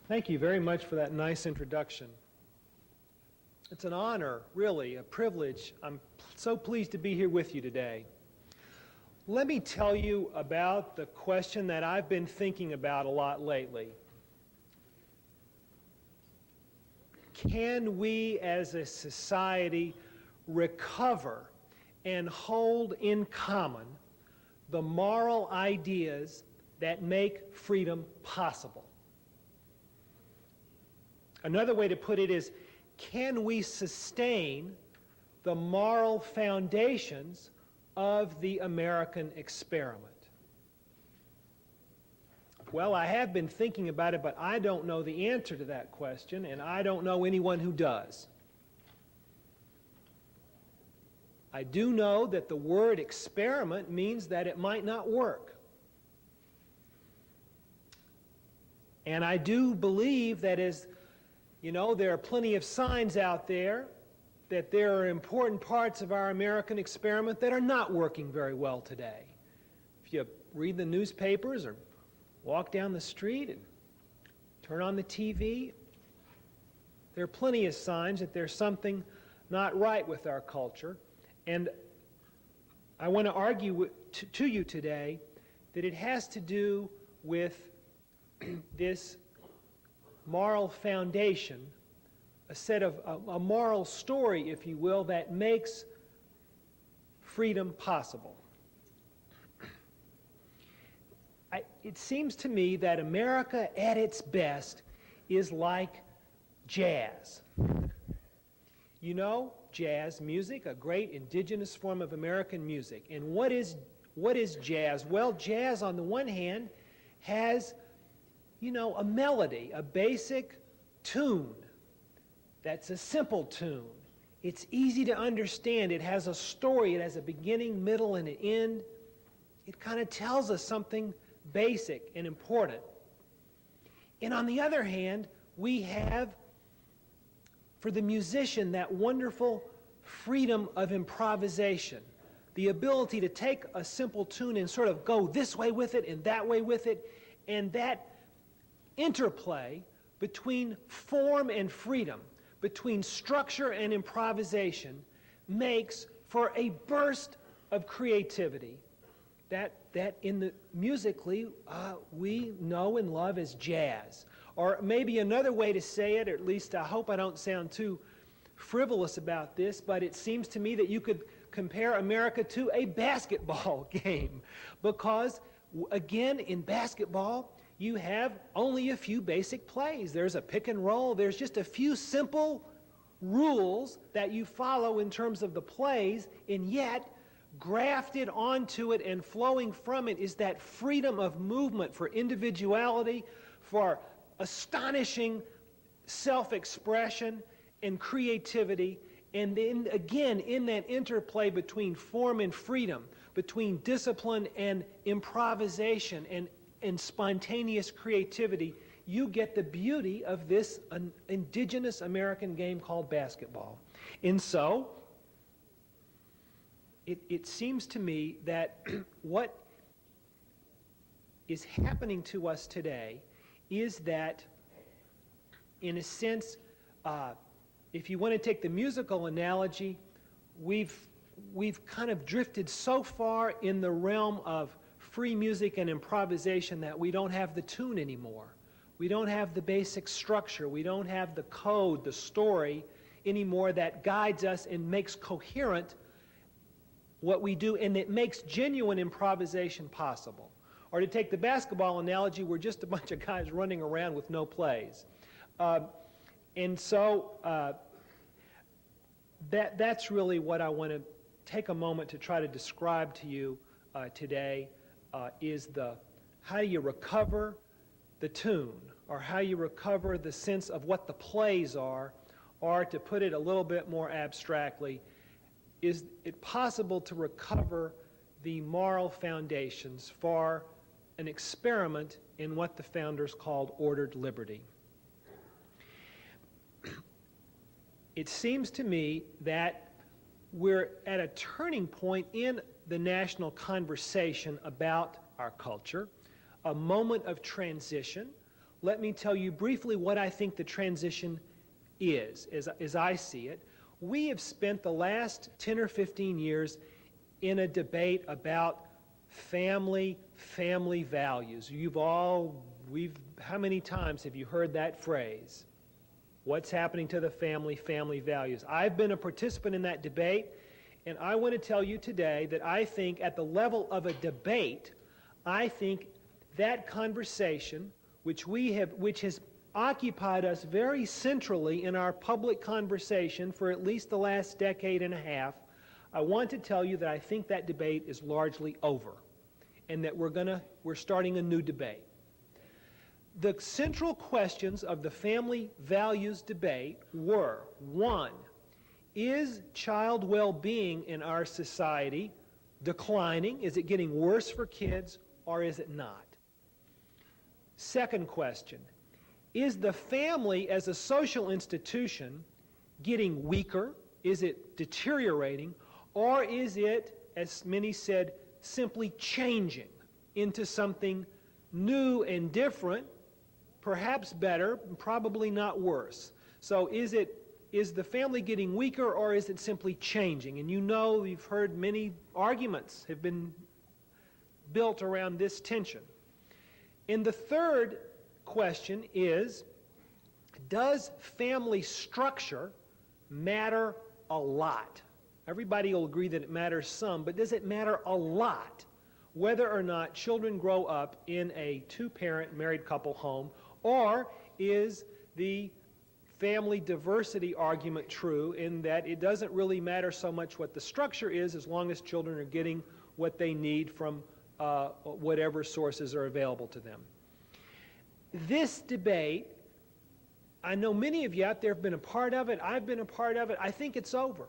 Thank you very much for that nice introduction. It's an honor, really, a privilege. I'm so pleased to be here with you today. Let me tell you about the question that I've been thinking about a lot lately. Can we as a society recover and hold in common the moral ideas that make freedom possible? Another way to put it is, can we sustain the moral foundations of the American experiment? Well, I have been thinking about it, but I don't know the answer to that question, and I don't know anyone who does. I do know that the word experiment means that it might not work. And I do believe that there are plenty of signs out there that there are important parts of our American experiment that are not working very well today. If you read the newspapers or walk down the street and turn on the TV, there are plenty of signs that there's something not right with our culture. And I want to argue to you today that it has to do with this moral foundation, a set of a moral story, if you will, that makes freedom possible. It seems to me that America at its best is like jazz. You know, jazz music, a great indigenous form of American music. And what is jazz? Well, jazz on the one hand has a melody, a basic tune. That's a simple tune. It's easy to understand. It has a story. It has a beginning, middle, and an end. It kind of tells us something basic and important. And on the other hand, we have, for the musician, that wonderful freedom of improvisation, the ability to take a simple tune and sort of go this way with it and that way with it, and that interplay between form and freedom, between structure and improvisation, makes for a burst of creativity that in the musically we know and love as jazz. Or maybe another way to say it, or at least I hope I don't sound too frivolous about this, but it seems to me that you could compare America to a basketball game, because again, in basketball you have only a few basic plays. There's a pick and roll. There's just a few simple rules that you follow in terms of the plays, and yet grafted onto it and flowing from it is that freedom of movement for individuality, for astonishing self-expression and creativity. And then again, in that interplay between form and freedom, between discipline and improvisation and spontaneous creativity, you get the beauty of this indigenous American game called basketball. And so, it seems to me that what is happening to us today is that, in a sense, if you want to take the musical analogy, we've kind of drifted so far in the realm of free music and improvisation that we don't have the tune anymore. We don't have the basic structure. We don't have the code, the story anymore that guides us and makes coherent what we do, and it makes genuine improvisation possible. Or to take the basketball analogy, we're just a bunch of guys running around with no plays. And so that's really what I want to take a moment to try to describe to you today, is how you recover the tune, or how you recover the sense of what the plays are, or to put it a little bit more abstractly, is it possible to recover the moral foundations for an experiment in what the founders called ordered liberty? It seems to me that we're at a turning point in the national conversation about our culture, a moment of transition, let me tell you briefly what I think the transition is, as I see it. We have spent the last 10 or 15 years in a debate about family values. How many times have you heard that phrase? What's happening to the family values? I've been a participant in that debate, and I want to tell you today that I think at the level of a debate, I think that conversation, which has occupied us very centrally in our public conversation for at least the last decade and a half, I want to tell you that I think that debate is largely over, and that we're starting a new debate. The central questions of the family values debate were, one, is child well-being in our society declining? Is it getting worse for kids, or is it not? Second question, is the family as a social institution getting weaker? Is it deteriorating? Or is it, as many said, simply changing into something new and different, perhaps better, probably not worse? So is the family getting weaker, or is it simply changing? And you've heard many arguments have been built around this tension. And the third question is, does family structure matter a lot? Everybody will agree that it matters some, but does it matter a lot whether or not children grow up in a two-parent married couple home, or is the family diversity argument true in that it doesn't really matter so much what the structure is as long as children are getting what they need from whatever sources are available to them? This debate, I know many of you out there have been a part of it. I've been a part of it. I think it's over.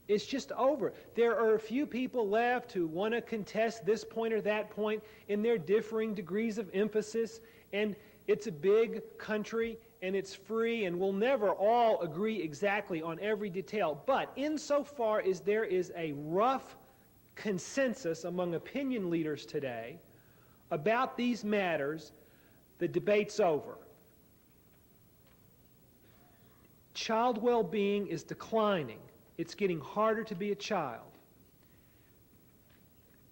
It's just over. There are a few people left who want to contest this point or that point in their differing degrees of emphasis, and it's a big country, and it's free, and we'll never all agree exactly on every detail. But insofar as there is a rough consensus among opinion leaders today about these matters, the debate's over. Child well-being is declining. It's getting harder to be a child.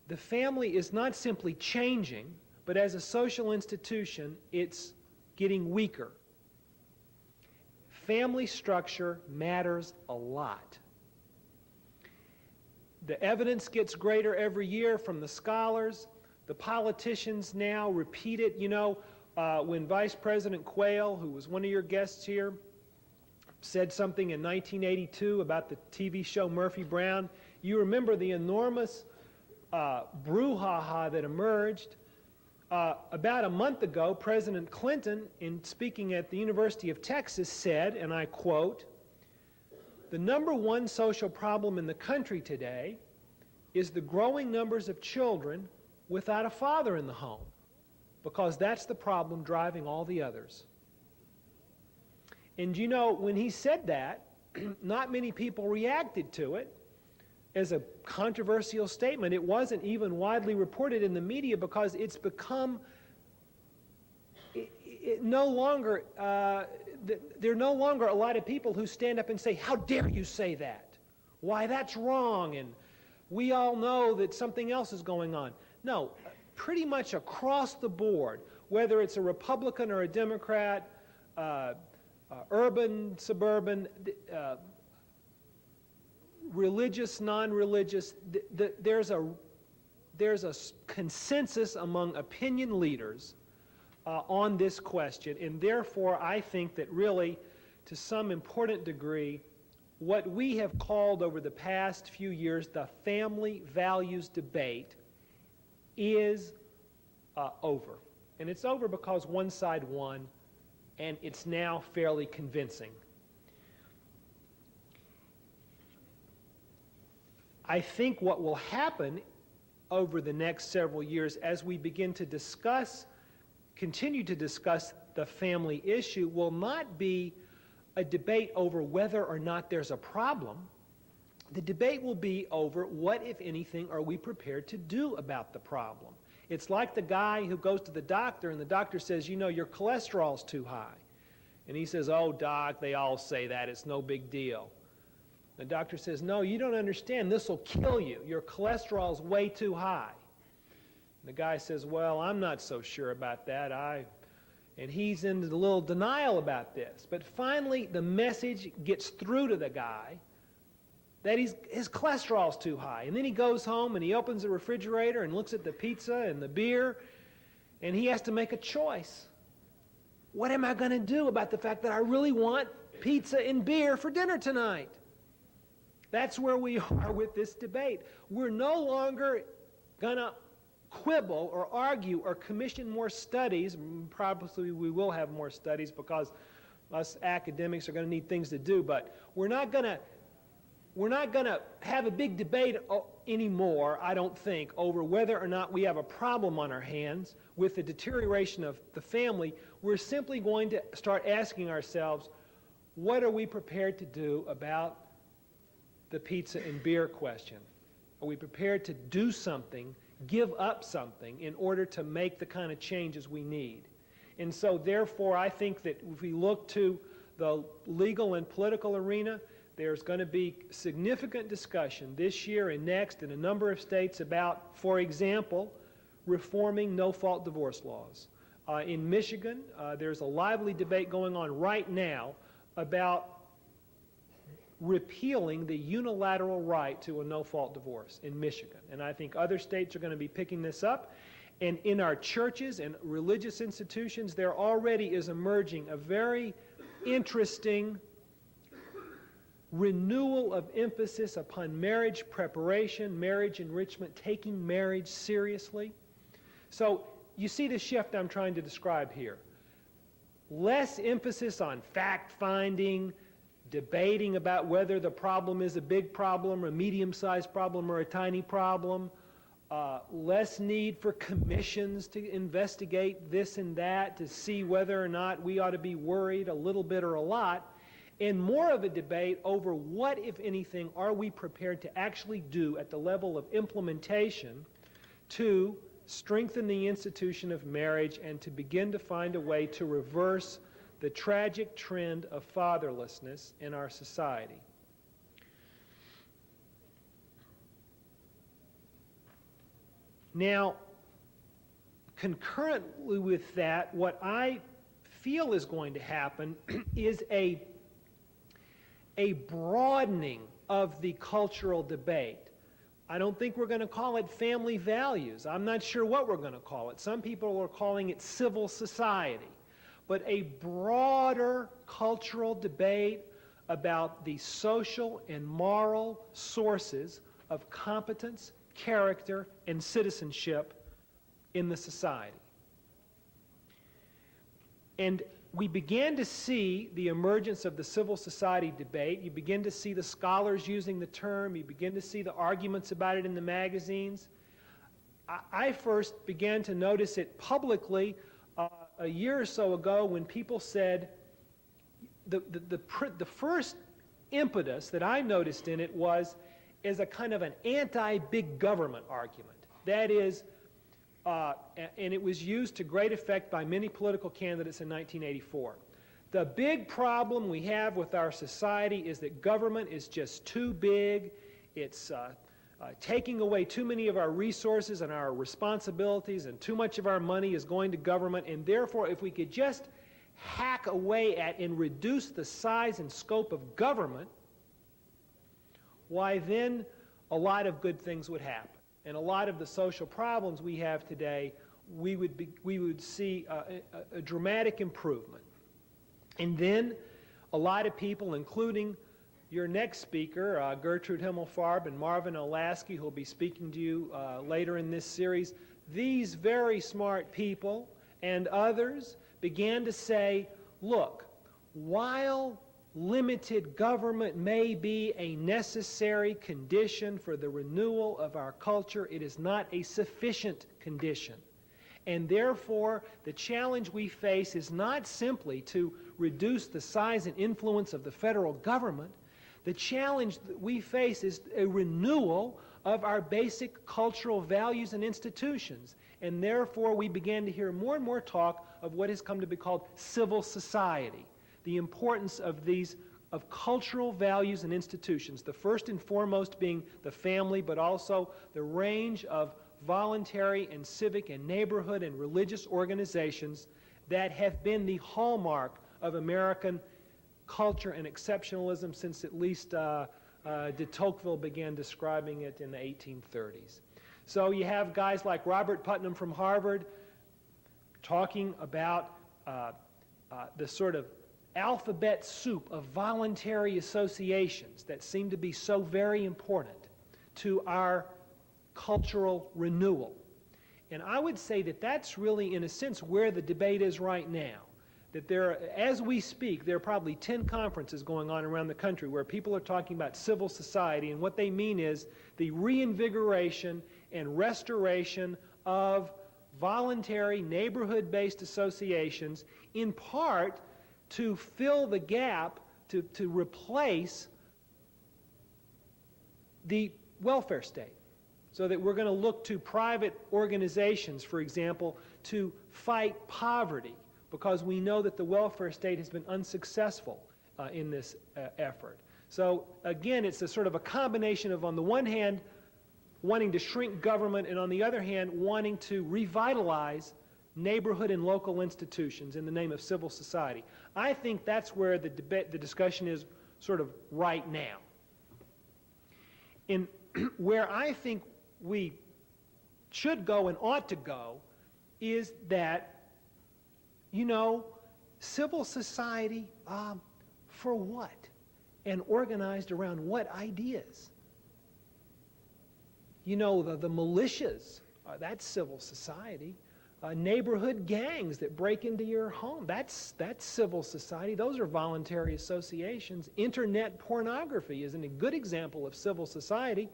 The family is not simply changing, but as a social institution, it's getting weaker. Family structure matters a lot. The evidence gets greater every year from the scholars. The politicians now repeat it. When Vice President Quayle, who was one of your guests here, said something in 1982 about the TV show Murphy Brown, you remember the enormous brouhaha that emerged. About a month ago, President Clinton, in speaking at the University of Texas, said, and I quote, "The number one social problem in the country today is the growing numbers of children without a father in the home, because that's the problem driving all the others." And when he said that, not many people reacted to it as a controversial statement. It wasn't even widely reported in the media because it's become no longer, there are no longer a lot of people who stand up and say, "How dare you say that? Why, that's wrong, and we all know that something else is going on." No, pretty much across the board, whether it's a Republican or a Democrat, urban, suburban, religious, non-religious, there's a consensus among opinion leaders on this question, and therefore I think that really, to some important degree, what we have called over the past few years the family values debate is over. And it's over because one side won, and it's now fairly convincing. I think what will happen over the next several years as we begin to continue to discuss the family issue will not be a debate over whether or not there's a problem. The debate will be over what, if anything, are we prepared to do about the problem. It's like the guy who goes to the doctor and the doctor says, you know, your cholesterol's too high. And he says, oh, doc, they all say that. It's no big deal. The doctor says, no, you don't understand. This will kill you. Your cholesterol's way too high. And the guy says, well, I'm not so sure about that. And he's in a little denial about this. But finally, the message gets through to the guy that his cholesterol's too high. And then he goes home and he opens the refrigerator and looks at the pizza and the beer, and he has to make a choice. What am I going to do about the fact that I really want pizza and beer for dinner tonight? That's where we are with this debate. We're no longer going to quibble or argue or commission more studies. Probably we will have more studies because us academics are going to need things to do, but we're not going to have a big debate anymore, I don't think, over whether or not we have a problem on our hands with the deterioration of the family. We're simply going to start asking ourselves, what are we prepared to do about the pizza and beer question? Are we prepared to do something, give up something, in order to make the kind of changes we need? And so, therefore, I think that if we look to the legal and political arena, there's going to be significant discussion this year and next in a number of states about, for example, reforming no-fault divorce laws. In Michigan, there's a lively debate going on right now about repealing the unilateral right to a no-fault divorce in Michigan. And I think other states are going to be picking this up. And in our churches and religious institutions, there already is emerging a very interesting renewal of emphasis upon marriage preparation, marriage enrichment, taking marriage seriously. So you see the shift I'm trying to describe here. Less emphasis on fact-finding, debating about whether the problem is a big problem, a medium-sized problem, or a tiny problem. Less need for commissions to investigate this and that to see whether or not we ought to be worried a little bit or a lot. And more of a debate over what, if anything, are we prepared to actually do at the level of implementation to strengthen the institution of marriage and to begin to find a way to reverse the tragic trend of fatherlessness in our society. Now, concurrently with that, what I feel is going to happen is a broadening of the cultural debate. I don't think we're going to call it family values. I'm not sure what we're going to call it. Some people are calling it civil society. But a broader cultural debate about the social and moral sources of competence, character, and citizenship in the society. And we began to see the emergence of the civil society debate. You begin to see the scholars using the term. You begin to see the arguments about it in the magazines. I first began to notice it publicly a year or so ago when people said, the first impetus that I noticed in it was as a kind of an anti-big government argument. That is, and it was used to great effect by many political candidates in 1984. The big problem we have with our society is that government is just too big. It's taking away too many of our resources and our responsibilities, and too much of our money is going to government, and therefore if we could just hack away at and reduce the size and scope of government, why then a lot of good things would happen. And a lot of the social problems we have today, we would see a dramatic improvement. And then a lot of people, including your next speaker, Gertrude Himmelfarb and Marvin Olasky, who will be speaking to you later in this series, these very smart people and others began to say, look, while limited government may be a necessary condition for the renewal of our culture, it is not a sufficient condition. And therefore, the challenge we face is not simply to reduce the size and influence of the federal government. The challenge that we face is a renewal of our basic cultural values and institutions. And therefore, we began to hear more and more talk of what has come to be called civil society, the importance of cultural values and institutions, the first and foremost being the family, but also the range of voluntary and civic and neighborhood and religious organizations that have been the hallmark of American culture and exceptionalism since at least de Tocqueville began describing it in the 1830s. So you have guys like Robert Putnam from Harvard talking about the sort of alphabet soup of voluntary associations that seem to be so very important to our cultural renewal. And I would say that that's really, in a sense, where the debate is right now. That as we speak, there are probably 10 conferences going on around the country where people are talking about civil society, and what they mean is the reinvigoration and restoration of voluntary neighborhood-based associations, in part to fill the gap, to replace the welfare state. So that we're going to look to private organizations, for example, to fight poverty, because we know that the welfare state has been unsuccessful in this effort. So again, it's a sort of a combination of, on the one hand, wanting to shrink government, and on the other hand, wanting to revitalize neighborhood and local institutions in the name of civil society. I think that's where the discussion is sort of right now. And where I think we should go and ought to go is that, civil society, for what? And organized around what ideas? The militias, that's civil society. Neighborhood gangs that break into your home, that's civil society. Those are voluntary associations. Internet pornography is a good example of civil society.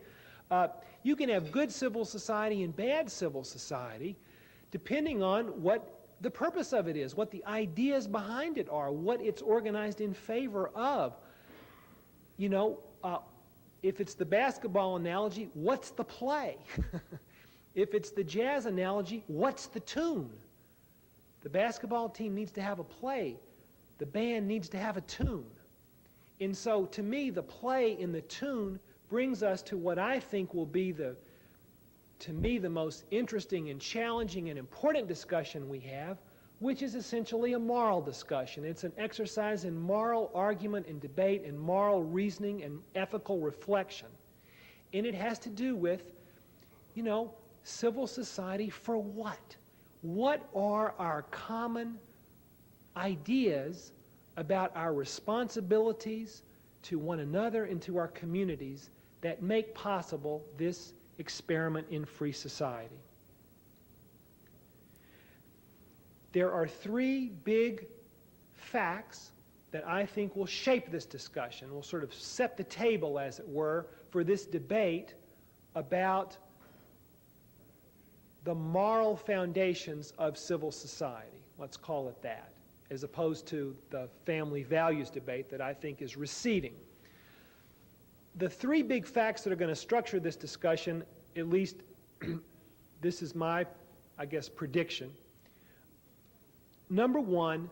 You can have good civil society and bad civil society depending on what the purpose of it is, what the ideas behind it are, what it's organized in favor of. If it's the basketball analogy, what's the play? If it's the jazz analogy, what's the tune? The basketball team needs to have a play. The band needs to have a tune. And so, to me, the play and the tune brings us to what I think will be the most interesting and challenging and important discussion we have, which is essentially a moral discussion. It's an exercise in moral argument and debate and moral reasoning and ethical reflection. And it has to do with, civil society for what? What are our common ideas about our responsibilities to one another and to our communities that make possible this experiment in free society? There are three big facts that I think will shape this discussion, will sort of set the table, as it were, for this debate about the moral foundations of civil society. Let's call it that, as opposed to the family values debate that I think is receding. The three big facts that are going to structure this discussion, at least this is my, prediction. Number one,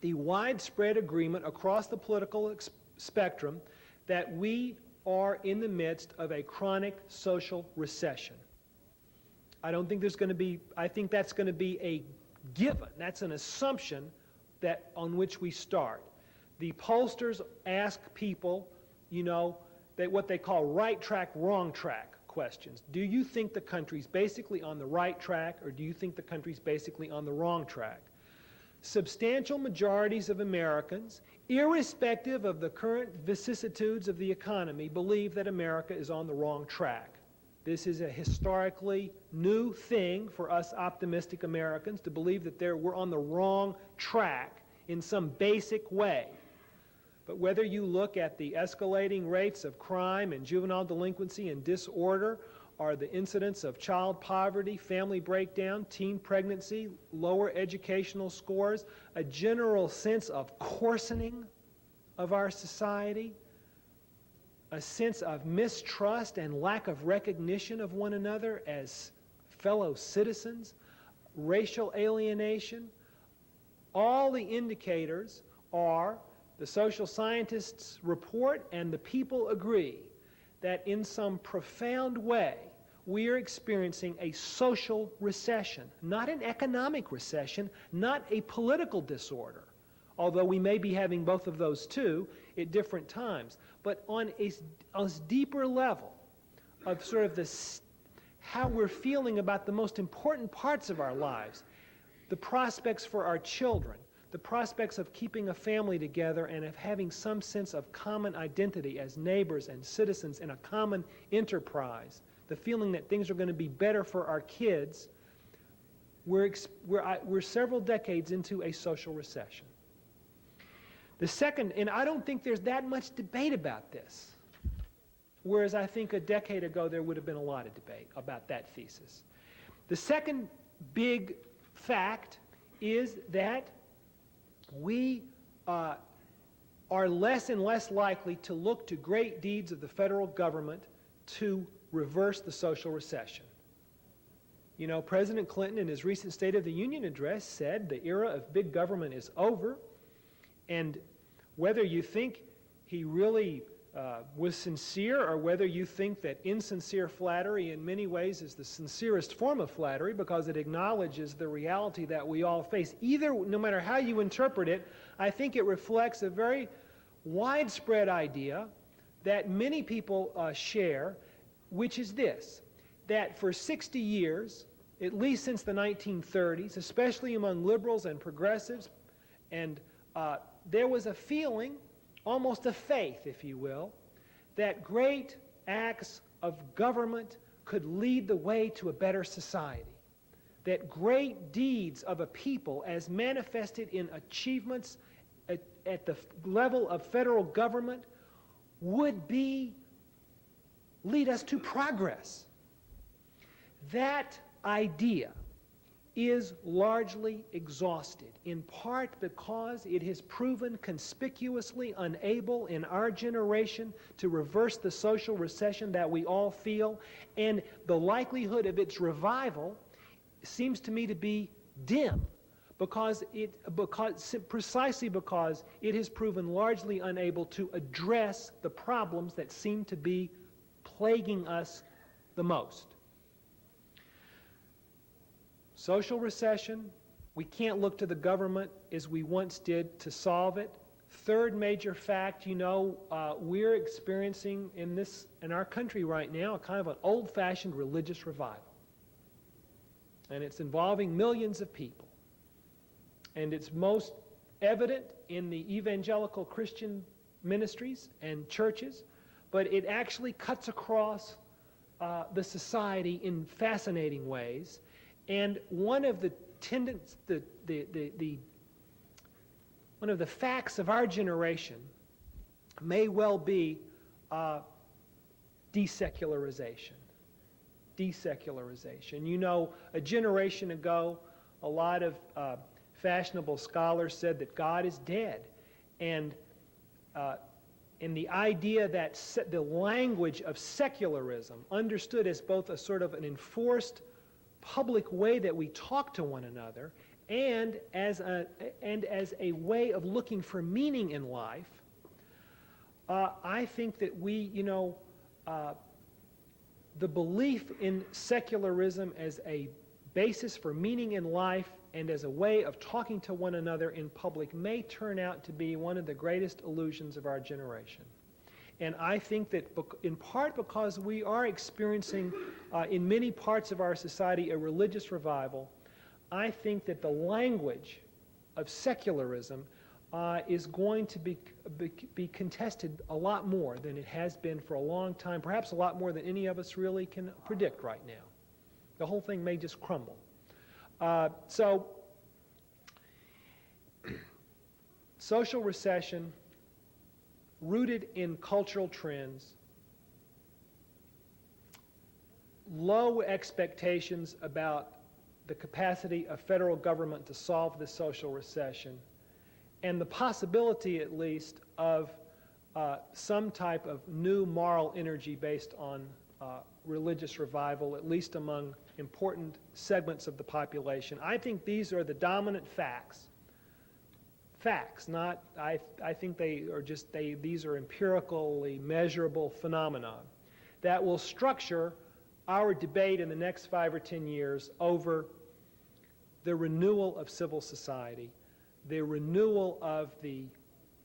the widespread agreement across the political spectrum that we are in the midst of a chronic social recession. I think that's going to be a given. That's an assumption on which we start. The pollsters ask people, that what they call right track, wrong track questions. Do you think the country's basically on the right track, or do you think the country's basically on the wrong track? Substantial majorities of Americans, irrespective of the current vicissitudes of the economy, believe that America is on the wrong track. This is a historically new thing for us optimistic Americans to believe that we're on the wrong track in some basic way. But whether you look at the escalating rates of crime and juvenile delinquency and disorder, or the incidence of child poverty, family breakdown, teen pregnancy, lower educational scores, a general sense of coarsening of our society, a sense of mistrust and lack of recognition of one another as fellow citizens, racial alienation. All the indicators are, the social scientists report and the people agree, that in some profound way we are experiencing a social recession, not an economic recession, not a political disorder, although we may be having both of those too at different times, but on a deeper level of sort of how we're feeling about the most important parts of our lives, the prospects for our children, the prospects of keeping a family together and of having some sense of common identity as neighbors and citizens in a common enterprise, the feeling that things are going to be better for our kids. We're several decades into a social recession. The second, and I don't think there's that much debate about this, whereas I think a decade ago there would have been a lot of debate about that thesis. The second big fact is that we are less and less likely to look to great deeds of the federal government to reverse the social recession. You know, President Clinton in his recent State of the Union address said the era of big government is over, and whether you think he really was sincere or whether you think that insincere flattery in many ways is the sincerest form of flattery because it acknowledges the reality that we all face, no matter how you interpret it, I think it reflects a very widespread idea that many people share, which is this, that for 60 years, at least since the 1930s, especially among liberals and progressives, and there was a feeling, almost a faith, if you will, that great acts of government could lead the way to a better society. That great deeds of a people, as manifested in achievements at the level of federal government, would lead us to progress. That idea is largely exhausted, in part because it has proven conspicuously unable in our generation to reverse the social recession that we all feel, and the likelihood of its revival seems to me to be dim, precisely because it has proven largely unable to address the problems that seem to be plaguing us the most. Social recession, we can't look to the government as we once did to solve it. Third major fact, we're experiencing in our country right now a kind of an old-fashioned religious revival. And it's involving millions of people. And it's most evident in the evangelical Christian ministries and churches, but it actually cuts across the society in fascinating ways. And one of the facts of our generation may well be desecularization. Desecularization. You know, a generation ago, a lot of fashionable scholars said that God is dead, and the idea that the language of secularism, understood as both a sort of an enforced public way that we talk to one another, and as a way of looking for meaning in life, I think that the belief in secularism as a basis for meaning in life and as a way of talking to one another in public may turn out to be one of the greatest illusions of our generation. And I think that in part because we are experiencing in many parts of our society a religious revival, I think that the language of secularism is going to be contested a lot more than it has been for a long time, perhaps a lot more than any of us really can predict right now. The whole thing may just crumble. So, social recession, rooted in cultural trends, low expectations about the capacity of federal government to solve this social recession, and the possibility, at least, of some type of new moral energy based on religious revival, at least among important segments of the population. I think these are the dominant facts. Facts, not, I think these are empirically measurable phenomena that will structure our debate in the next 5 or 10 years over the renewal of civil society, the renewal of the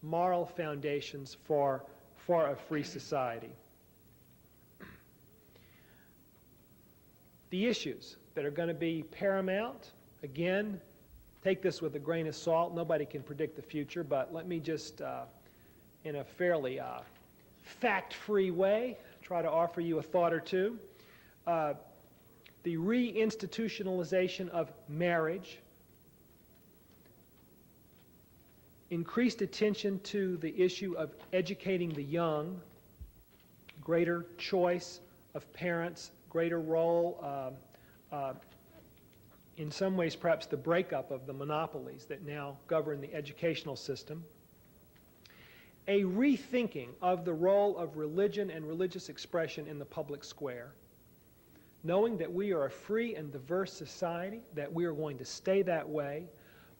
moral foundations for a free society. The issues that are going to be paramount, again, take this with a grain of salt. Nobody can predict the future, but let me just, in a fairly fact-free way, try to offer you a thought or two. The reinstitutionalization of marriage, increased attention to the issue of educating the young, greater choice of parents, greater role, in some ways perhaps the breakup of the monopolies that now govern the educational system, a rethinking of the role of religion and religious expression in the public square, knowing that we are a free and diverse society, that we are going to stay that way,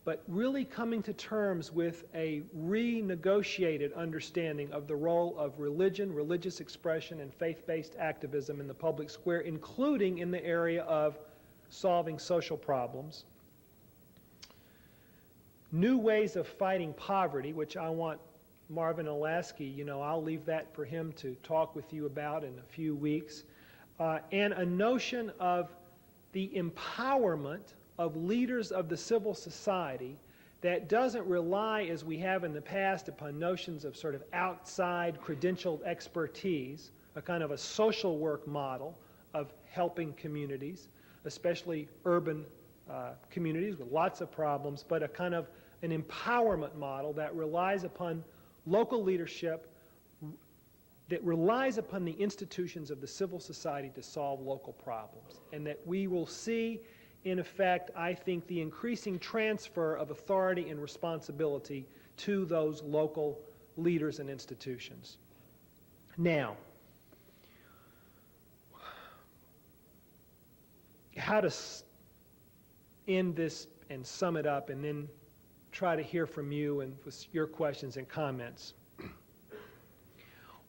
but really coming to terms with a renegotiated understanding of the role of religion, religious expression, and faith-based activism in the public square, including in the area of solving social problems. New ways of fighting poverty, which I want Marvin Olasky, I'll leave that for him to talk with you about in a few weeks. And a notion of the empowerment of leaders of the civil society that doesn't rely, as we have in the past, upon notions of sort of outside credentialed expertise, a kind of a social work model of helping communities, especially urban communities with lots of problems, but a kind of an empowerment model that relies upon local leadership, that relies upon the institutions of the civil society to solve local problems, and that we will see, in effect, I think, the increasing transfer of authority and responsibility to those local leaders and institutions. Now, how to end this and sum it up and then try to hear from you and with your questions and comments.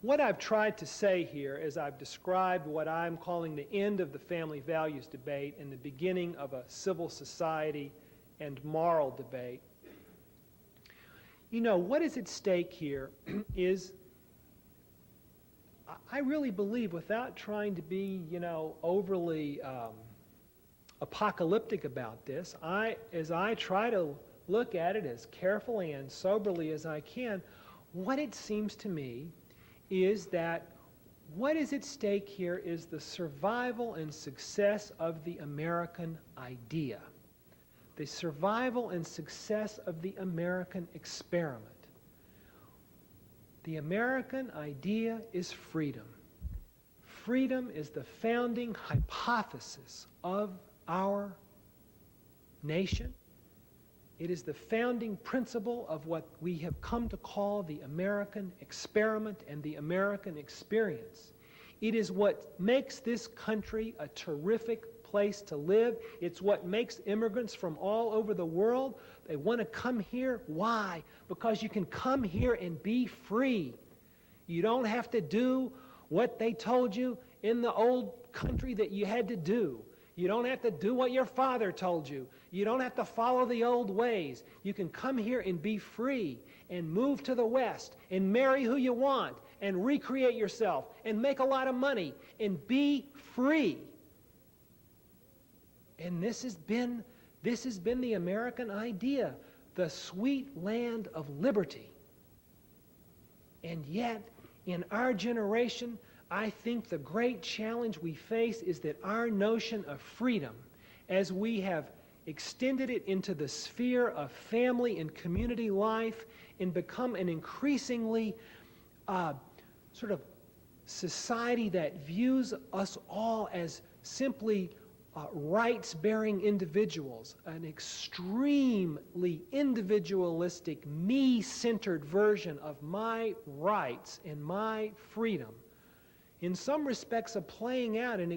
What I've tried to say here is I've described what I'm calling the end of the family values debate and the beginning of a civil society and moral debate. What is at stake here is, I really believe, without trying to be, overly apocalyptic about this, as I try to look at it as carefully and soberly as I can, what it seems to me is that what is at stake here is the survival and success of the American idea, the survival and success of the American experiment. The American idea is freedom. Freedom is the founding hypothesis of our nation. It is the founding principle of what we have come to call the American experiment and the American experience. It is what makes this country a terrific place to live. It's what makes immigrants from all over the world, they want to come here. Why? Because you can come here and be free. You don't have to do what they told you in the old country that you had to do. You don't have to do what your father told you. You don't have to follow the old ways. You can come here and be free and move to the West and marry who you want and recreate yourself and make a lot of money and be free. And this has been the American idea, the sweet land of liberty. And yet, in our generation, I think the great challenge we face is that our notion of freedom, as we have extended it into the sphere of family and community life and become an increasingly sort of society that views us all as simply rights-bearing individuals, an extremely individualistic, me-centered version of my rights and my freedom, in some respects a playing out, an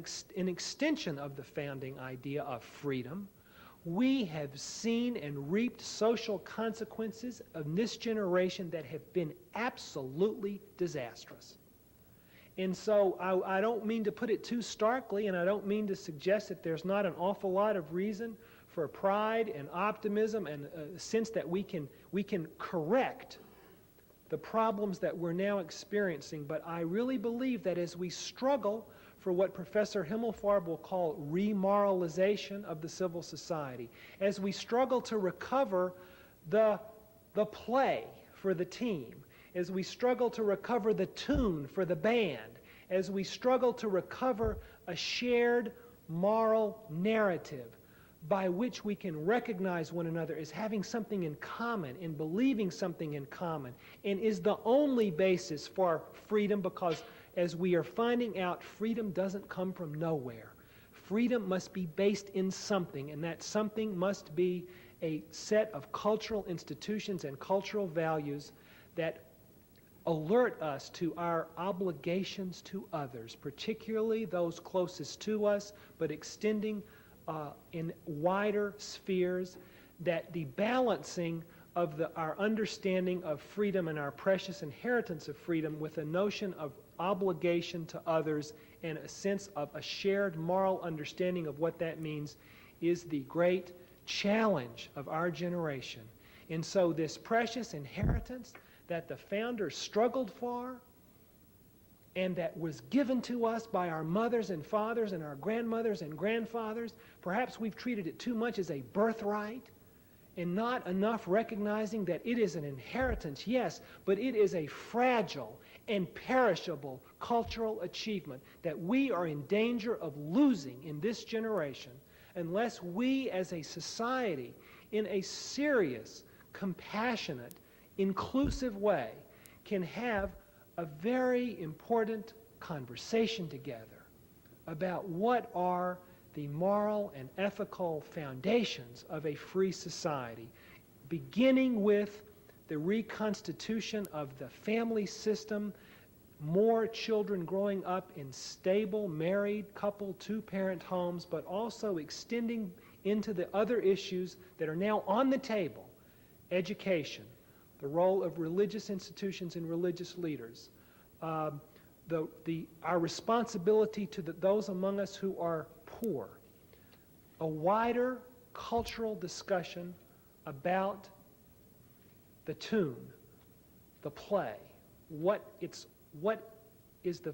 extension of the founding idea of freedom, we have seen and reaped social consequences of this generation that have been absolutely disastrous. And so I don't mean to put it too starkly, and I don't mean to suggest that there's not an awful lot of reason for pride and optimism and a sense that we can correct the problems that we're now experiencing. But I really believe that as we struggle for what Professor Himmelfarb will call remoralization of the civil society, as we struggle to recover the play for the team, as we struggle to recover the tune for the band, as we struggle to recover a shared moral narrative by which we can recognize one another as having something in common and believing something in common, and is the only basis for freedom, because as we are finding out, freedom doesn't come from nowhere. Freedom must be based in something, and that something must be a set of cultural institutions and cultural values that alert us to our obligations to others, particularly those closest to us, but extending in wider spheres, that the balancing of our understanding of freedom and our precious inheritance of freedom with a notion of obligation to others and a sense of a shared moral understanding of what that means is the great challenge of our generation. And so this precious inheritance that the founders struggled for and that was given to us by our mothers and fathers and our grandmothers and grandfathers, perhaps we've treated it too much as a birthright and not enough recognizing that it is an inheritance, yes, but it is a fragile and perishable cultural achievement that we are in danger of losing in this generation unless we as a society, in a serious, compassionate, inclusive way, can have a very important conversation together about what are the moral and ethical foundations of a free society, beginning with the reconstitution of the family system, more children growing up in stable, married, couple, two-parent homes, but also extending into the other issues that are now on the table: education, the role of religious institutions and religious leaders, our responsibility to those among us who are poor, a wider cultural discussion about the tune, the play, what is the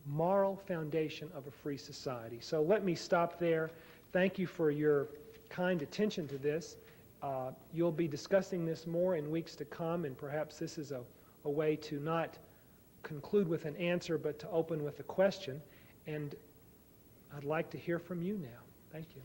moral foundation of a free society. So let me stop there. Thank you for your kind attention to this. You'll be discussing this more in weeks to come, and perhaps this is a way to not conclude with an answer, but to open with a question. And I'd like to hear from you now. Thank you.